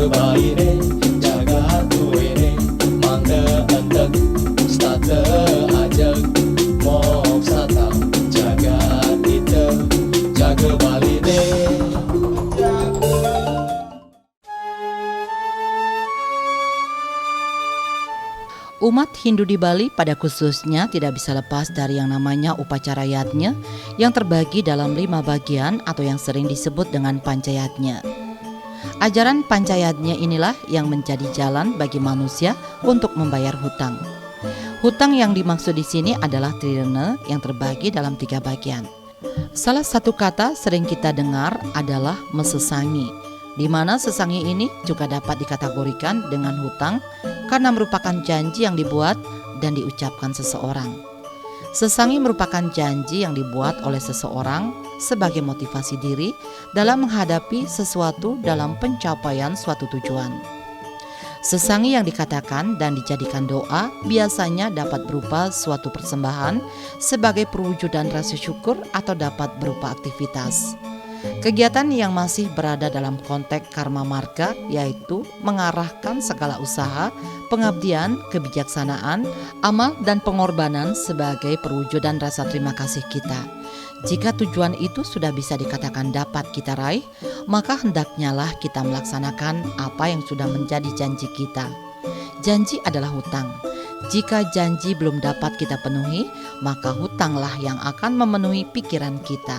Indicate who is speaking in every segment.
Speaker 1: baire jaga tuene mangga entek state ajak mok sata jaga ite jaga baline.
Speaker 2: Umat Hindu di Bali pada khususnya tidak bisa lepas dari yang namanya upacara yatnya yang terbagi dalam 5 bagian atau yang sering disebut dengan pancayatnya. Ajaran pancayatnya inilah yang menjadi jalan bagi manusia untuk membayar hutang. Hutang yang dimaksud di sini adalah trirena yang terbagi dalam 3 bagian. Salah satu kata sering kita dengar adalah mesesangi, di mana sesangi ini juga dapat dikategorikan dengan hutang karena merupakan janji yang dibuat dan diucapkan seseorang. Sesangi merupakan janji yang dibuat oleh seseorang sebagai motivasi diri dalam menghadapi sesuatu dalam pencapaian suatu tujuan. Sesangi yang dikatakan dan dijadikan doa biasanya dapat berupa suatu persembahan sebagai perwujudan rasa syukur atau dapat berupa aktivitas. Kegiatan yang masih berada dalam konteks karma marga yaitu mengarahkan segala usaha, pengabdian, kebijaksanaan, amal dan pengorbanan sebagai perwujudan rasa terima kasih kita. Jika tujuan itu sudah bisa dikatakan dapat kita raih, maka hendaknya lah kita melaksanakan apa yang sudah menjadi janji kita. Janji adalah hutang. Jika janji belum dapat kita penuhi, maka hutanglah yang akan memenuhi pikiran kita.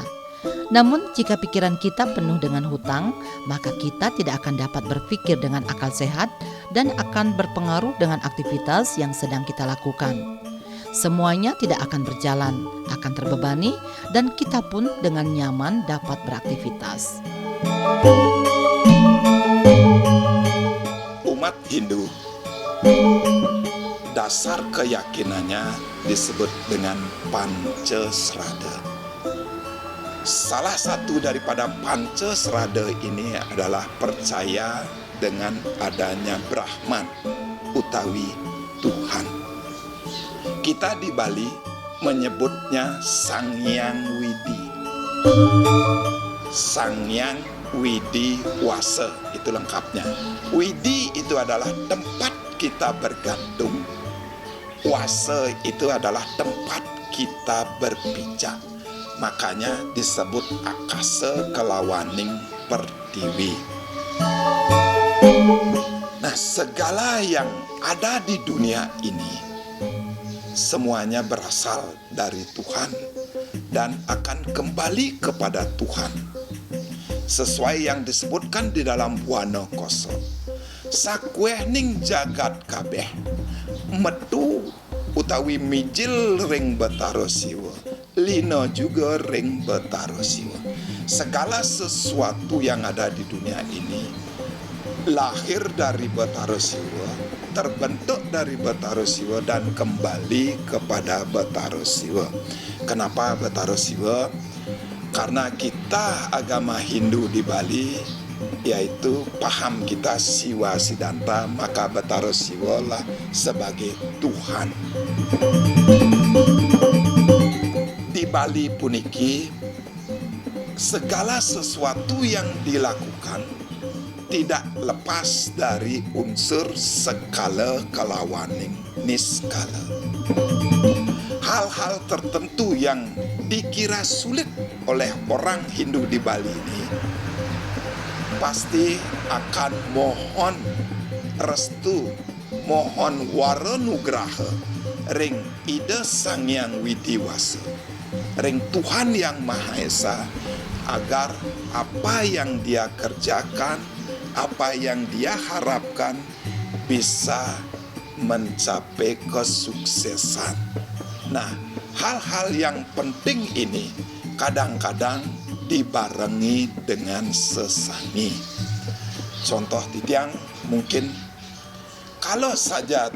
Speaker 2: Namun jika pikiran kita penuh dengan hutang, maka kita tidak akan dapat berpikir dengan akal sehat dan akan berpengaruh dengan aktivitas yang sedang kita lakukan. Semuanya tidak akan berjalan, akan terbebani, dan kita pun dengan nyaman dapat beraktivitas.
Speaker 3: Umat Hindu, dasar keyakinannya disebut dengan Pancasrada. Salah satu daripada Pancasrada ini adalah percaya dengan adanya Brahman utawi Tuhan. Kita di Bali menyebutnya Sang Hyang Widi. Sang Hyang Widi Wase, itu lengkapnya. Widi itu adalah tempat kita bergantung. Wase itu adalah tempat kita berpijak. Makanya disebut akase kelawaning pertiwi. Nah, segala yang ada di dunia ini semuanya berasal dari Tuhan dan akan kembali kepada Tuhan. Sesuai yang disebutkan di dalam Buana Koso, sakuehning jagat kabeh metu utawi mijil ring Betara Siwa, lina juga ring Betara Siwa. Segala sesuatu yang ada di dunia ini lahir dari Betara Siwa, terbentuk dari Betara Siwa dan kembali kepada Betara Siwa. Kenapa Betara Siwa? Karena kita agama Hindu di Bali, yaitu paham kita Siwa Siddhanta, maka Betara Siwa lah sebagai Tuhan. Di Bali puniki, segala sesuatu yang dilakukan tidak lepas dari unsur sekala kelawaning niskala. Hal-hal tertentu yang dikira sulit oleh orang Hindu di Bali ini pasti akan mohon restu, mohon waranugraha ring Ida Sang Hyang Widi Wase, ring Tuhan Yang Maha Esa, agar apa yang dia kerjakan, apa yang dia harapkan bisa mencapai kesuksesan. Nah, hal-hal yang penting ini kadang-kadang dibarengi dengan sesangi. Contoh titiang, mungkin kalau saja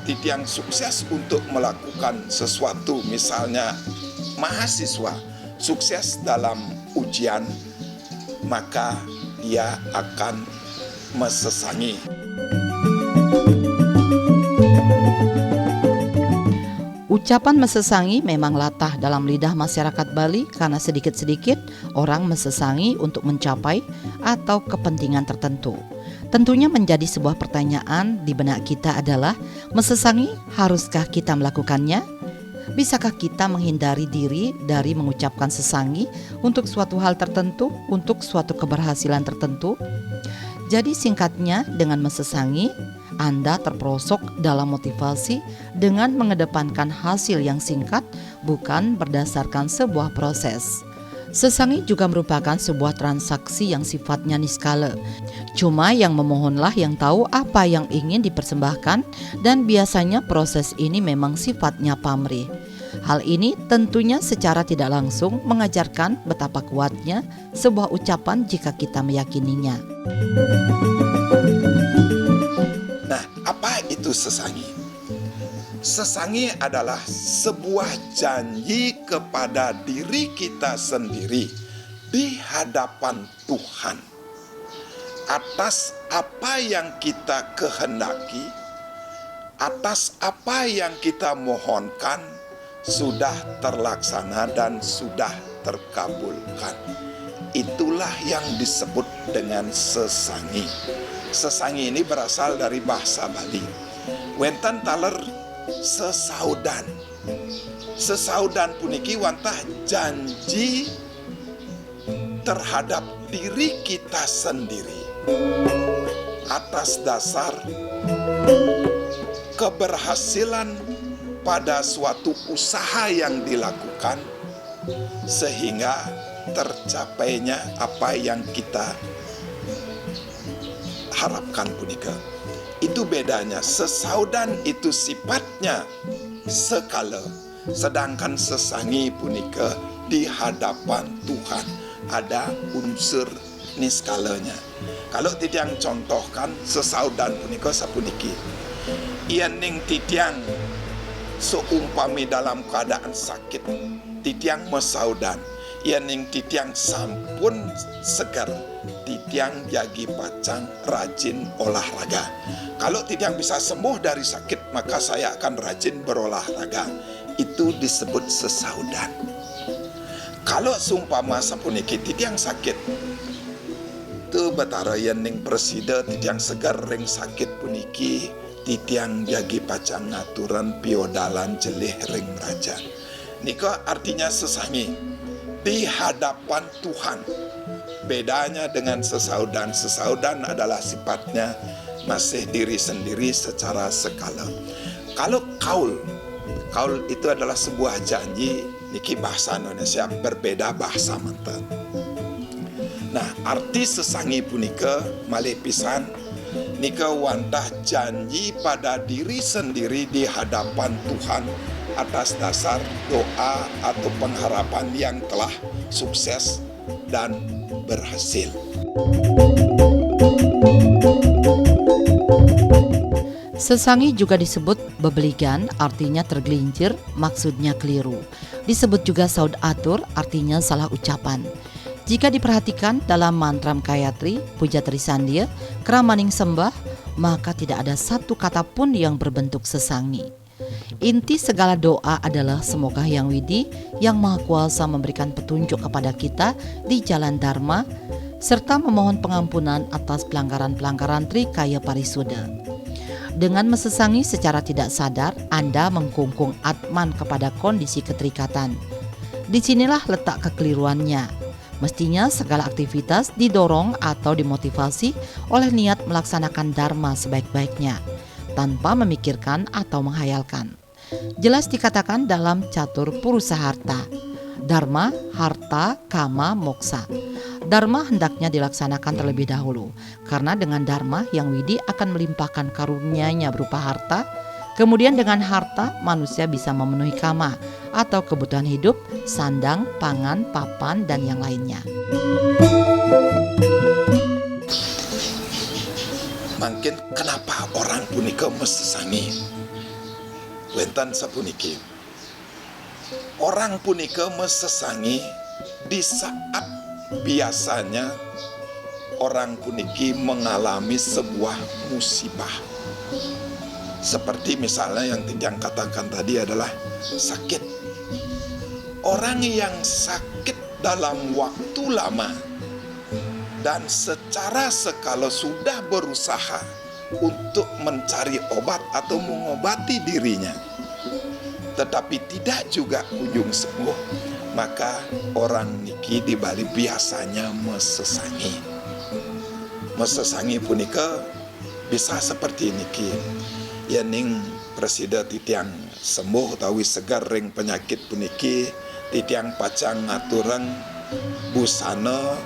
Speaker 3: titiang sukses untuk melakukan sesuatu, misalnya mahasiswa sukses dalam ujian, maka dia akan mesesangi.
Speaker 2: Ucapan mesesangi memang latah dalam lidah masyarakat Bali karena sedikit-sedikit orang mesesangi untuk mencapai atau kepentingan tertentu. Tentunya menjadi sebuah pertanyaan di benak kita adalah, mesesangi haruskah kita melakukannya? Bisakah kita menghindari diri dari mengucapkan sesangi untuk suatu hal tertentu, untuk suatu keberhasilan tertentu? Jadi singkatnya, dengan mesesangi, Anda terperosok dalam motivasi dengan mengedepankan hasil yang singkat, bukan berdasarkan sebuah proses. Sesangi juga merupakan sebuah transaksi yang sifatnya niskala. Cuma yang memohonlah yang tahu apa yang ingin dipersembahkan, dan biasanya proses ini memang sifatnya pamrih. Hal ini tentunya secara tidak langsung mengajarkan betapa kuatnya sebuah ucapan jika kita meyakininya.
Speaker 3: Nah, apa itu sesangi? Sesangi adalah sebuah janji kepada diri kita sendiri di hadapan Tuhan atas apa yang kita kehendaki, atas apa yang kita mohonkan sudah terlaksana dan sudah terkabulkan. Itulah yang disebut dengan sesangi. Sesangi ini berasal dari bahasa Bali. Wenten taler sesaudan. Sesaudan puniki wantah janji terhadap diri kita sendiri atas dasar keberhasilan pada suatu usaha yang dilakukan sehingga tercapainya apa yang kita harapkan punika. Itu bedanya. Sesaudan itu sifatnya sekala, sedangkan sesangi punika di hadapan Tuhan ada unsur niskalanya. Kalau titiang contohkan sesaudan punika sapuniki, iening titiang seumpami dalam keadaan sakit, titiang mesaudan, iening titiang sampun segar, titiang jagi pacang rajin olahraga. Kalau titiang bisa sembuh dari sakit, maka saya akan rajin berolahraga. Itu disebut sesaudan. Kalau seumpama sapuniki titiang sakit, tu betara iening presida titiang segar ring sakit puniki, titiang jagi pacang ngaturan piodalan jelih ring raja. Nika artinya sesangi di hadapan Tuhan. Bedanya dengan sesaudan. Sesaudan adalah sifatnya masih diri sendiri secara sekala. Kalau kaul itu adalah sebuah janji. Niki bahasa Indonesia berbeda bahasa mantan. Nah, arti sesangi punika malih pisan nika wantah janji pada diri sendiri di hadapan Tuhan atas dasar doa atau pengharapan yang telah sukses dan berhasil.
Speaker 2: Sesangi juga disebut bebeligan, artinya tergelincir, maksudnya keliru. Disebut juga saud atur, artinya salah ucapan. Jika diperhatikan dalam mantram Gayatri, Puja Trisandia, Kramaning Sembah, maka tidak ada satu kata pun yang berbentuk sesangi. Inti segala doa adalah semoga Yang Widi, Yang Maha Kuasa memberikan petunjuk kepada kita di jalan Dharma, serta memohon pengampunan atas pelanggaran-pelanggaran Trikaya Parisuda. Dengan mesesangi secara tidak sadar, Anda mengkungkung atman kepada kondisi keterikatan. Disinilah letak kekeliruannya. Mestinya segala aktivitas didorong atau dimotivasi oleh niat melaksanakan dharma sebaik-baiknya, tanpa memikirkan atau menghayalkan. Jelas dikatakan dalam catur purusa harta, dharma, harta, kama, moksa. Dharma hendaknya dilaksanakan terlebih dahulu, karena dengan dharma Yang Widi akan melimpahkan karunia-Nya berupa harta. Kemudian dengan harta manusia bisa memenuhi kama atau kebutuhan hidup, sandang, pangan, papan, dan yang lainnya.
Speaker 3: Mungkin kenapa orang punika mesesangi? Wenten sapuniki. Orang punika mesesangi di saat biasanya orang puniki mengalami sebuah musibah. Seperti misalnya yang Titiang katakan tadi adalah sakit. Orang yang sakit dalam waktu lama dan secara sekala sudah berusaha untuk mencari obat atau mengobati dirinya, tetapi tidak juga kunjung sembuh, maka orang niki di Bali biasanya mesesangi. Mesesangi punika bisa seperti niki. Yening presida Titiang sembuh utawi segar ring penyakit puniki, Titiang pacang ngatureng busana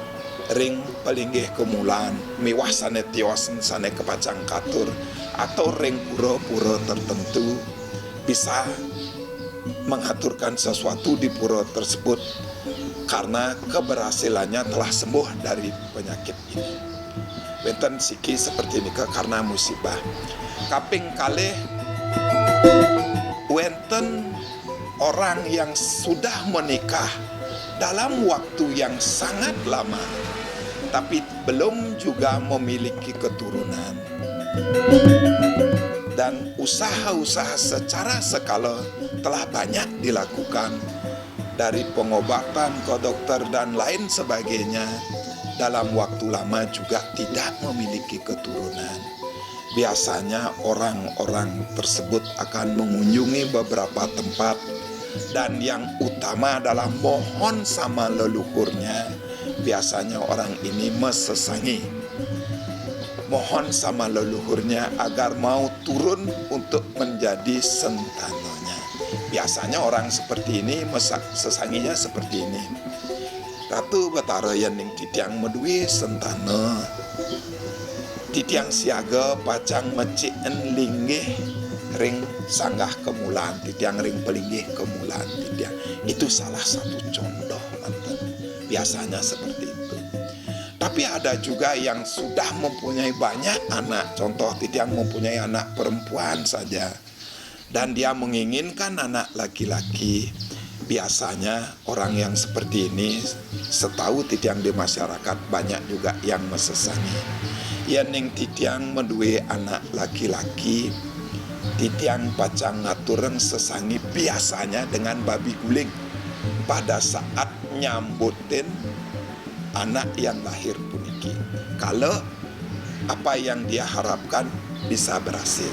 Speaker 3: ring palinggih kemulan miwah sane tios sane kepacang katur atau ring pura-pura tertentu bisa mengaturkan sesuatu di pura tersebut karena keberhasilannya telah sembuh dari penyakit ini. Benten siki seperti ini karena musibah. Kaping kalih wenten orang yang sudah menikah dalam waktu yang sangat lama tapi belum juga memiliki keturunan, dan usaha-usaha secara skala telah banyak dilakukan dari pengobatan ke dokter dan lain sebagainya, dalam waktu lama juga tidak memiliki keturunan. Biasanya orang-orang tersebut akan mengunjungi beberapa tempat, dan yang utama adalah mohon sama leluhurnya. Biasanya orang ini mesesangi, mohon sama leluhurnya agar mau turun untuk menjadi sentanonya. Biasanya orang seperti ini sesanginya seperti ini. Ratu Batara Yening Titiang medui sentana, Titiang siaga pacang mecien linggih ring sanggah kemulan, Titiang ring pelinggih kemulan Titiang. Itu salah satu contoh, mantan. Biasanya seperti itu. Tapi ada juga yang sudah mempunyai banyak anak. Contoh Titiang mempunyai anak perempuan saja, dan dia menginginkan anak laki-laki. Biasanya orang yang seperti ini, setahu Titiang di masyarakat banyak juga yang mesesangi. Yening Titiang medue anak laki-laki, Titiang pacang ngatureng sesangi biasanya dengan babi guling pada saat nyambutin anak yang lahir puniki. Kalau apa yang dia harapkan bisa berhasil.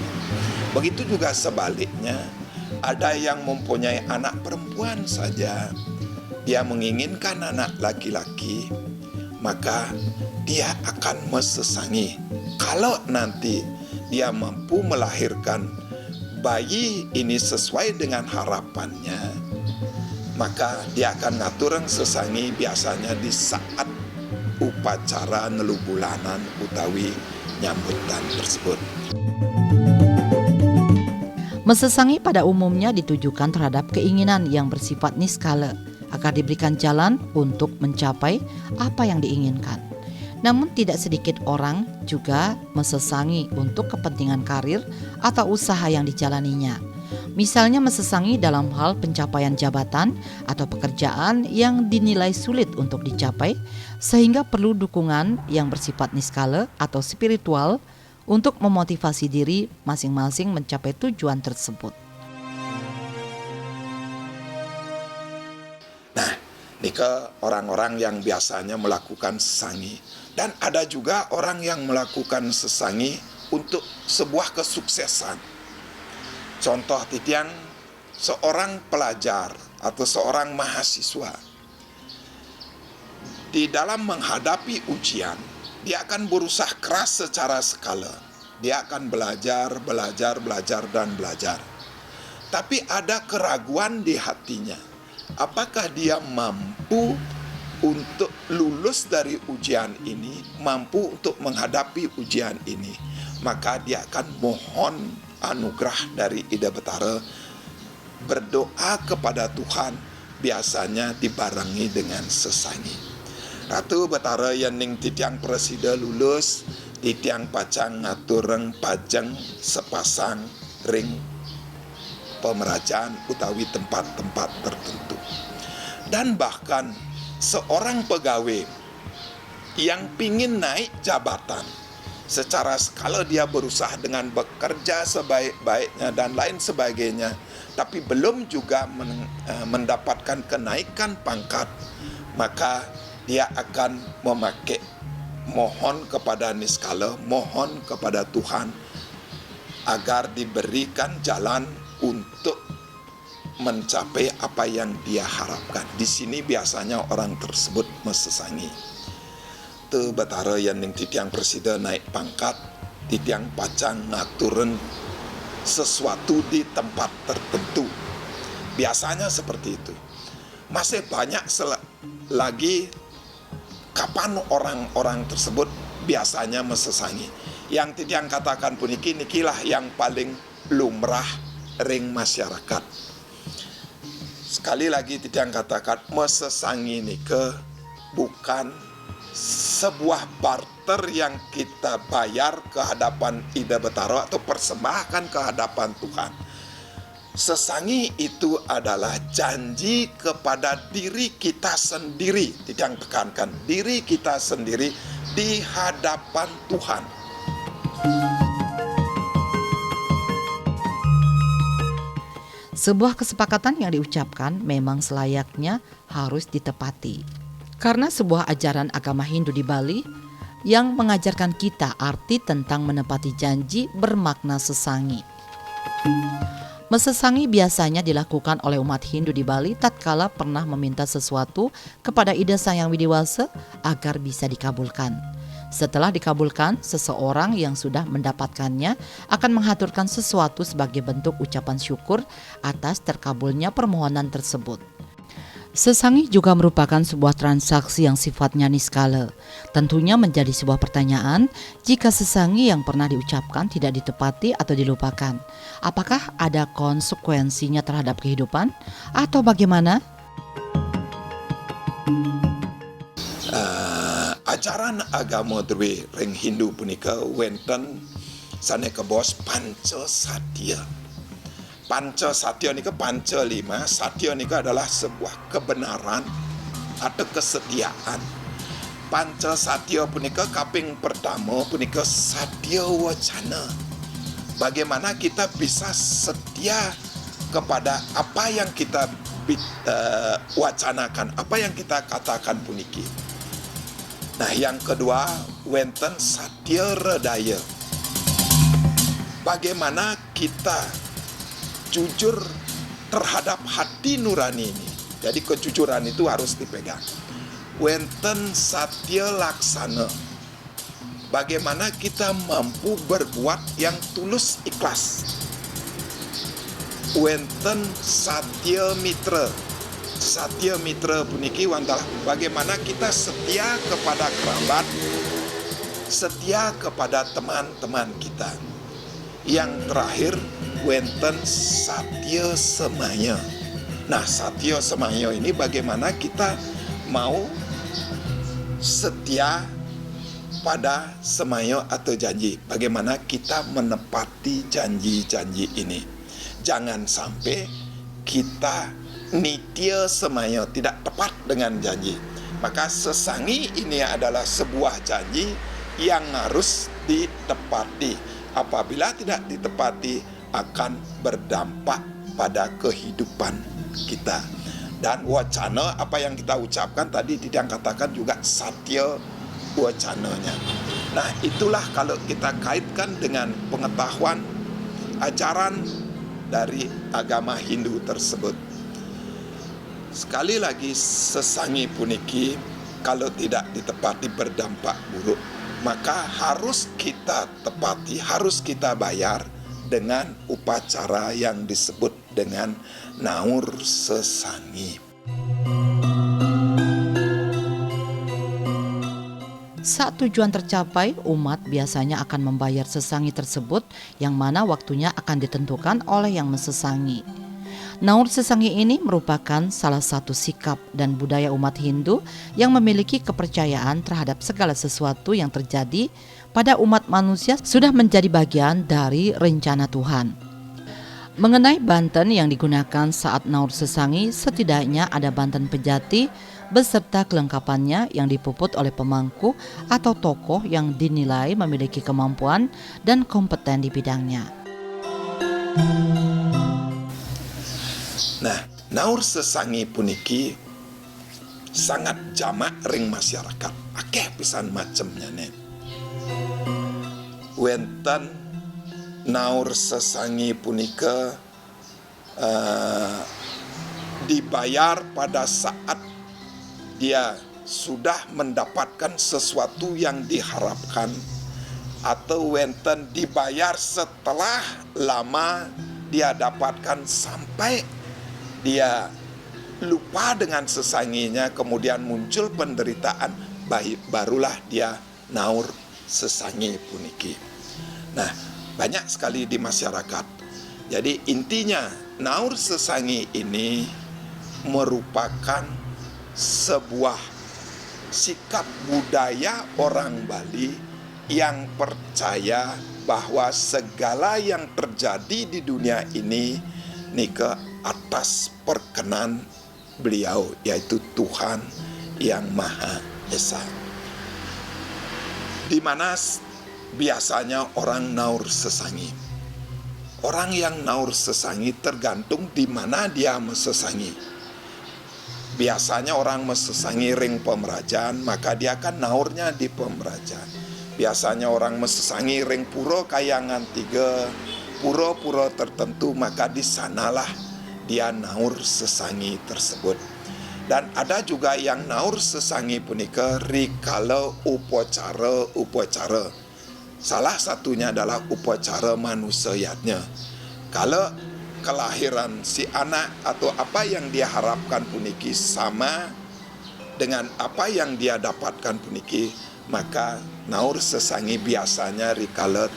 Speaker 3: Begitu juga sebaliknya, ada yang mempunyai anak perempuan saja, dia menginginkan anak laki-laki, maka dia akan mesesangi. Kalau nanti dia mampu melahirkan bayi ini sesuai dengan harapannya, maka dia akan ngatureng sesangi biasanya di saat upacara nelubulanan utawi nyambutan tersebut.
Speaker 2: Mesesangi pada umumnya ditujukan terhadap keinginan yang bersifat niskala agar diberikan jalan untuk mencapai apa yang diinginkan. Namun tidak sedikit orang juga mesesangi untuk kepentingan karir atau usaha yang dijalaninya. Misalnya mesesangi dalam hal pencapaian jabatan atau pekerjaan yang dinilai sulit untuk dicapai, sehingga perlu dukungan yang bersifat niskala atau spiritual untuk memotivasi diri masing-masing mencapai tujuan tersebut.
Speaker 3: Nah, nika orang-orang yang biasanya melakukan sesangi, dan ada juga orang yang melakukan sesangi untuk sebuah kesuksesan. Contoh Titiang, seorang pelajar atau seorang mahasiswa di dalam menghadapi ujian, dia akan berusaha keras secara skala. Dia akan belajar, dan belajar. Tapi ada keraguan di hatinya. Apakah dia mampu untuk lulus dari ujian ini, mampu untuk menghadapi ujian ini? Maka dia akan mohon anugerah dari Ida Betara, berdoa kepada Tuhan, biasanya dibarengi dengan sesangi. Ratu Betara Yening Titiang presida lulus, Titiang pacang ngatureng pajeng sepasang ring pemerajaan utawi tempat-tempat tertentu. Dan bahkan seorang pegawai yang pingin naik jabatan, secara skala dia berusaha dengan bekerja sebaik-baiknya dan lain sebagainya, tapi belum juga mendapatkan kenaikan pangkat, maka dia akan mohon kepada niskala, mohon kepada Tuhan agar diberikan jalan untuk mencapai apa yang dia harapkan. Di sini biasanya orang tersebut mesesangi. Te batara yang titiang presiden naik pangkat, titiang pacang ngaturen sesuatu di tempat tertentu. Biasanya seperti itu. Masih banyak lagi kapan orang-orang tersebut biasanya mesesangi. Yang titiang katakan puniki nikilah yang paling lumrah ring masyarakat. Sekali lagi titiang katakan mesesangi nike bukan sebuah barter yang kita bayar ke hadapan Ida Betara atau persembahkan ke hadapan Tuhan. Sesangi itu adalah janji kepada diri kita sendiri, titiang tekankan, diri kita sendiri di hadapan Tuhan.
Speaker 2: Sebuah kesepakatan yang diucapkan memang selayaknya harus ditepati. Karena sebuah ajaran agama Hindu di Bali yang mengajarkan kita arti tentang menepati janji bermakna sesangi. Mesesangi biasanya dilakukan oleh umat Hindu di Bali tatkala pernah meminta sesuatu kepada Ida Sang Hyang Widi Wasa agar bisa dikabulkan. Setelah dikabulkan, seseorang yang sudah mendapatkannya akan menghaturkan sesuatu sebagai bentuk ucapan syukur atas terkabulnya permohonan tersebut. Sesangi juga merupakan sebuah transaksi yang sifatnya niskala. Tentunya menjadi sebuah pertanyaan jika sesangi yang pernah diucapkan tidak ditepati atau dilupakan. Apakah ada konsekuensinya terhadap kehidupan atau bagaimana?
Speaker 3: Ajaran agama Dwi ring Hindu punika wenten saneka bos panca satya. Panca satya nika panca lima, satya nika adalah sebuah kebenaran atau kesetiaan. Panca satya punika kaping pertama punika satya wacana. Bagaimana kita bisa setia kepada apa yang kita wacanakan, apa yang kita katakan puniki. Nah, yang kedua, wenten satya redaya. Bagaimana kita jujur terhadap hati nurani ini. Jadi kejujuran itu harus dipegang. Wenten satya laksana. Bagaimana kita mampu berbuat yang tulus ikhlas. Wenten satya mitra. Satya mitra puniki wantalah bagaimana kita setia kepada kerabat, setia kepada teman-teman kita. Yang terakhir, wenten satya semaya. Nah, satya semaya ini bagaimana kita mau setia pada semaya atau janji. Bagaimana kita menepati janji-janji ini. Jangan sampai kita nitya semaya tidak tepat dengan janji. Maka sesangi ini adalah sebuah janji yang harus ditepati. Apabila tidak ditepati akan berdampak pada kehidupan kita. Dan wacana apa yang kita ucapkan tadi tidak katakan juga satya wacananya. Nah, itulah kalau kita kaitkan dengan pengetahuan ajaran dari agama Hindu tersebut. Sekali lagi, sesangi puniki kalau tidak ditepati berdampak buruk, maka harus kita tepati, harus kita bayar dengan upacara yang disebut dengan naur sesangi.
Speaker 2: Saat tujuan tercapai, umat biasanya akan membayar sesangi tersebut yang mana waktunya akan ditentukan oleh yang mesesangi. Naur sesangi ini merupakan salah satu sikap dan budaya umat Hindu yang memiliki kepercayaan terhadap segala sesuatu yang terjadi pada umat manusia sudah menjadi bagian dari rencana Tuhan. Mengenai banten yang digunakan saat naur sesangi, setidaknya ada banten pejati, beserta kelengkapannya yang dipuput oleh pemangku atau tokoh yang dinilai memiliki kemampuan dan kompeten di bidangnya.
Speaker 3: Nah, naur sesangi puniki sangat jamak ring masyarakat. Akeh pisan macemnya nih. Wenten naur sesangi punika dibayar pada saat dia sudah mendapatkan sesuatu yang diharapkan, atau wenten dibayar setelah lama dia dapatkan sampai dia lupa dengan sesanginya, kemudian muncul penderitaan, barulah dia naur sesangi puniki. Nah, banyak sekali di masyarakat. Jadi intinya naur sesangi ini merupakan sebuah sikap budaya orang Bali yang percaya bahwa segala yang terjadi di dunia ini ke atas perkenan beliau, yaitu Tuhan yang Maha Esa. Di mana biasanya orang naur sesangi. Orang yang naur sesangi tergantung di mana dia mesesangi. Biasanya orang mesesangi ring pemerajaan, maka dia akan naurnya di pemerajaan. Biasanya orang mesesangi ring puro kayangan 3, puro-puro tertentu, maka di sanalah dia naur sesangi tersebut. Dan ada juga yang naur sesangi punika rikala upacara. Salah satunya adalah upacara manusayatnya. Kalau kelahiran si anak atau apa yang dia harapkan puniki sama dengan apa yang dia dapatkan puniki, maka naur sesangi biasanya rikala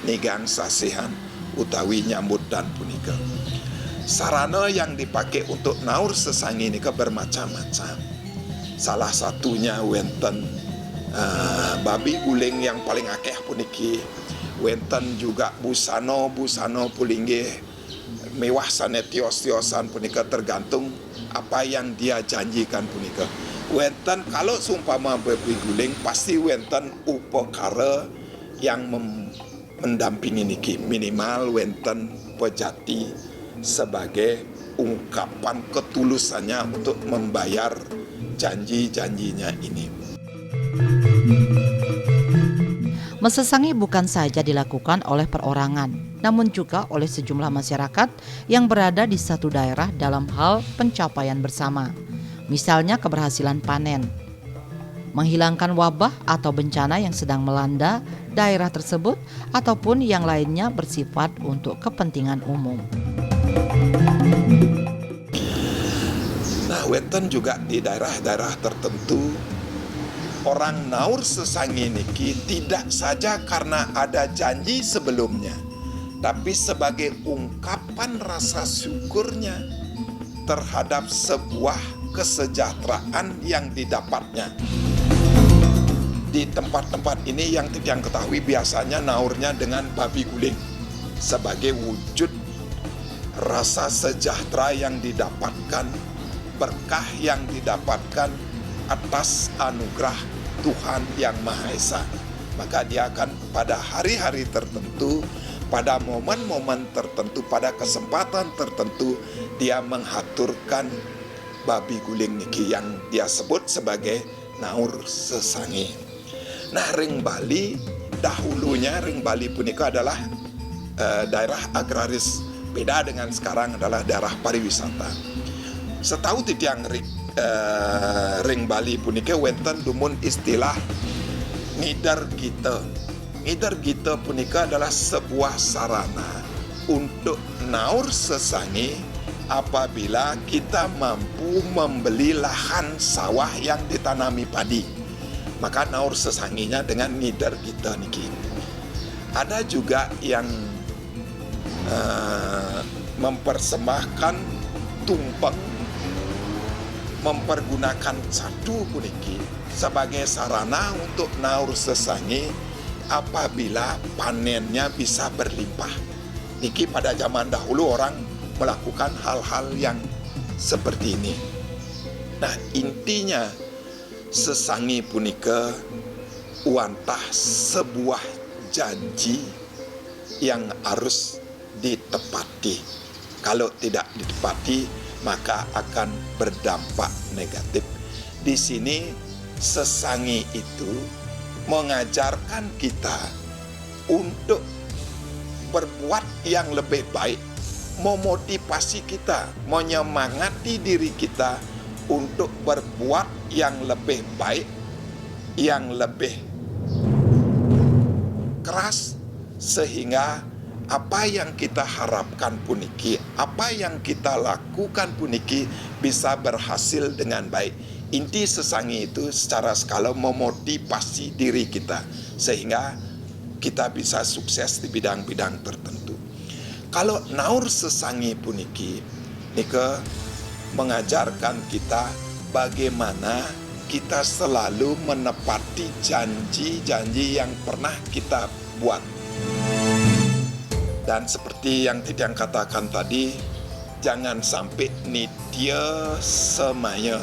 Speaker 3: nigang sasihan utawi nyambut dan punika. Sarana yang dipakai untuk naur sesangi ini bermacam-macam. Salah satunya wenten babi guling yang paling akeh puniki. Wenten juga busano pulinggih mewah sanet tios-tiosan punika, tergantung apa yang dia janjikan punika. Wenten kalau sumpama babi guling pasti wenten upakara yang mendampingi niki, minimal wenten pejati sebagai ungkapan ketulusannya untuk membayar janji-janjinya ini.
Speaker 2: Mesesangi bukan saja dilakukan oleh perorangan, namun juga oleh sejumlah masyarakat yang berada di satu daerah dalam hal pencapaian bersama. Misalnya keberhasilan panen, menghilangkan wabah atau bencana yang sedang melanda daerah tersebut, ataupun yang lainnya bersifat untuk kepentingan umum.
Speaker 3: Nah, wenten juga di daerah-daerah tertentu orang naur sesangi niki tidak saja karena ada janji sebelumnya, tapi sebagai ungkapan rasa syukurnya terhadap sebuah kesejahteraan yang didapatnya. Di tempat-tempat ini yang ketahui biasanya naurnya dengan babi guling sebagai wujud rasa sejahtera yang didapatkan, berkah yang didapatkan atas anugerah Tuhan yang Maha Esa. Maka dia akan pada hari-hari tertentu, pada momen-momen tertentu, pada kesempatan tertentu, dia menghaturkan babi guling niki yang dia sebut sebagai naur sesangi. Nah, ring Bali dahulunya ring Bali punika adalah daerah agraris. Beda dengan sekarang adalah daerah pariwisata. Setahu titiang ring Bali punika wenten dumun istilah ngidar gita. Ngidar gita punika adalah sebuah sarana untuk naur sesangi apabila kita mampu membeli lahan sawah yang ditanami padi. Maka naur sesanginya dengan ngidar gita niki. Ada juga yang mempersembahkan tumpeng, mempergunakan cadu puniki sebagai sarana untuk naur sesangi apabila panennya bisa berlimpah. Niki pada zaman dahulu orang melakukan hal-hal yang seperti ini. Nah, intinya sesangi punika wantah sebuah janji yang harus ditepati. Kalau tidak ditepati, maka akan berdampak negatif. Di sini sesangi itu mengajarkan kita untuk berbuat yang lebih baik, memotivasi kita, menyemangati diri kita untuk berbuat yang lebih baik, yang lebih keras, sehingga apa yang kita harapkan puniki, apa yang kita lakukan puniki bisa berhasil dengan baik. Inti sesangi itu secara skala memotivasi diri kita sehingga kita bisa sukses di bidang-bidang tertentu. Kalau naur sesangi puniki nika mengajarkan kita bagaimana kita selalu menepati janji-janji yang pernah kita buat. Dan seperti yang Titiang katakan tadi, jangan sampai nitya semaya,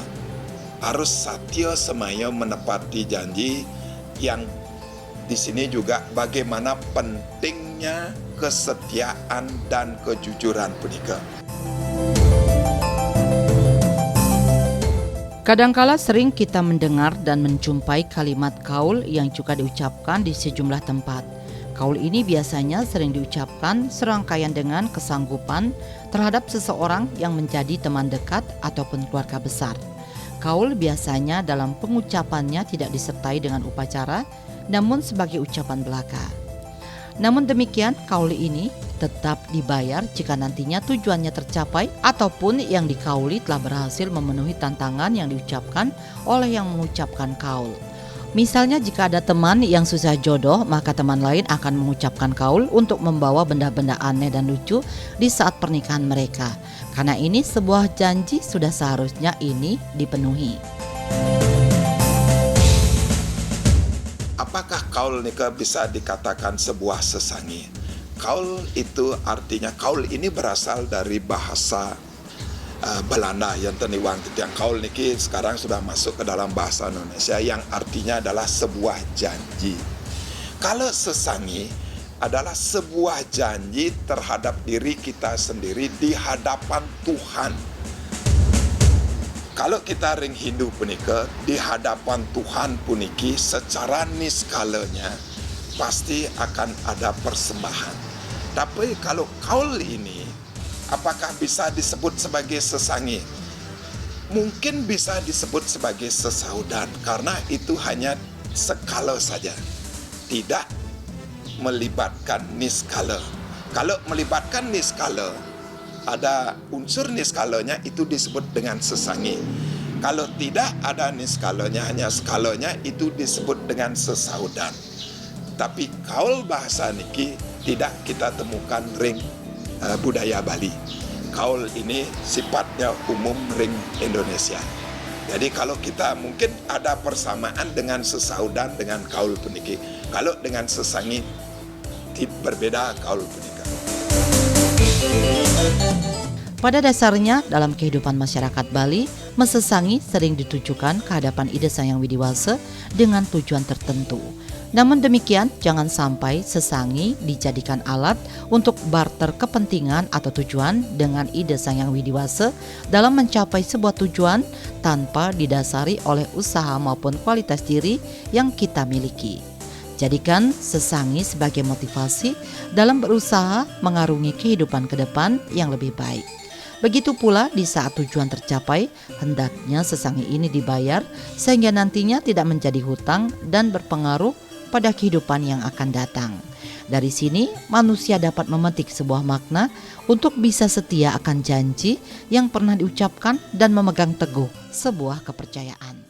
Speaker 3: harus satya semaya menepati janji. Yang di sini juga bagaimana pentingnya kesetiaan dan kejujuran punika.
Speaker 2: Kadangkala sering kita mendengar dan menjumpai kalimat kaul yang juga diucapkan di sejumlah tempat. Kaul ini biasanya sering diucapkan serangkaian dengan kesanggupan terhadap seseorang yang menjadi teman dekat ataupun keluarga besar. Kaul biasanya dalam pengucapannya tidak disertai dengan upacara, namun sebagai ucapan belaka. Namun demikian, kaul ini tetap dibayar jika nantinya tujuannya tercapai ataupun yang dikauli telah berhasil memenuhi tantangan yang diucapkan oleh yang mengucapkan kaul. Misalnya jika ada teman yang susah jodoh, maka teman lain akan mengucapkan kaul untuk membawa benda-benda aneh dan lucu di saat pernikahan mereka. Karena ini sebuah janji sudah seharusnya ini dipenuhi.
Speaker 3: Apakah kaul nika bisa dikatakan sebuah sesangi? Kaul itu artinya, kaul ini berasal dari bahasa Belanda yang teniwang yang kaul niki sekarang sudah masuk ke dalam bahasa Indonesia yang artinya adalah sebuah janji. Kalau sesangi adalah sebuah janji terhadap diri kita sendiri di hadapan Tuhan. Kalau kita ring Hindu punika di hadapan Tuhan puniki secara niskalanya pasti akan ada persembahan. Tapi kalau kaul ini apakah bisa disebut sebagai sesangi? Mungkin bisa disebut sebagai sesaudan karena itu hanya skala saja, tidak melibatkan niskala. Kalau melibatkan niskala, ada unsur niskalanya, itu disebut dengan sesangi. Kalau tidak ada niskalanya, hanya skalanya, itu disebut dengan sesaudan. Tapi kaul bahasa niki tidak kita temukan ring budaya Bali. Kaul ini sifatnya umum ring Indonesia. Jadi kalau kita mungkin ada persamaan dengan sesaudan dengan kaul puniki. Kalau dengan sesangi berbeda kaul punika.
Speaker 2: Pada dasarnya dalam kehidupan masyarakat Bali, mesesangi sering ditujukan ke hadapan Ida Sang Hyang Widiwasa dengan tujuan tertentu. Namun demikian, jangan sampai sesangi dijadikan alat untuk barter kepentingan atau tujuan dengan Ida Sang Hyang Widiwasa dalam mencapai sebuah tujuan tanpa didasari oleh usaha maupun kualitas diri yang kita miliki. Jadikan sesangi sebagai motivasi dalam berusaha mengarungi kehidupan ke depan yang lebih baik. Begitu pula di saat tujuan tercapai, hendaknya sesangi ini dibayar sehingga nantinya tidak menjadi hutang dan berpengaruh pada kehidupan yang akan datang. Dari sini, manusia dapat memetik sebuah makna untuk bisa setia akan janji yang pernah diucapkan dan memegang teguh sebuah kepercayaan.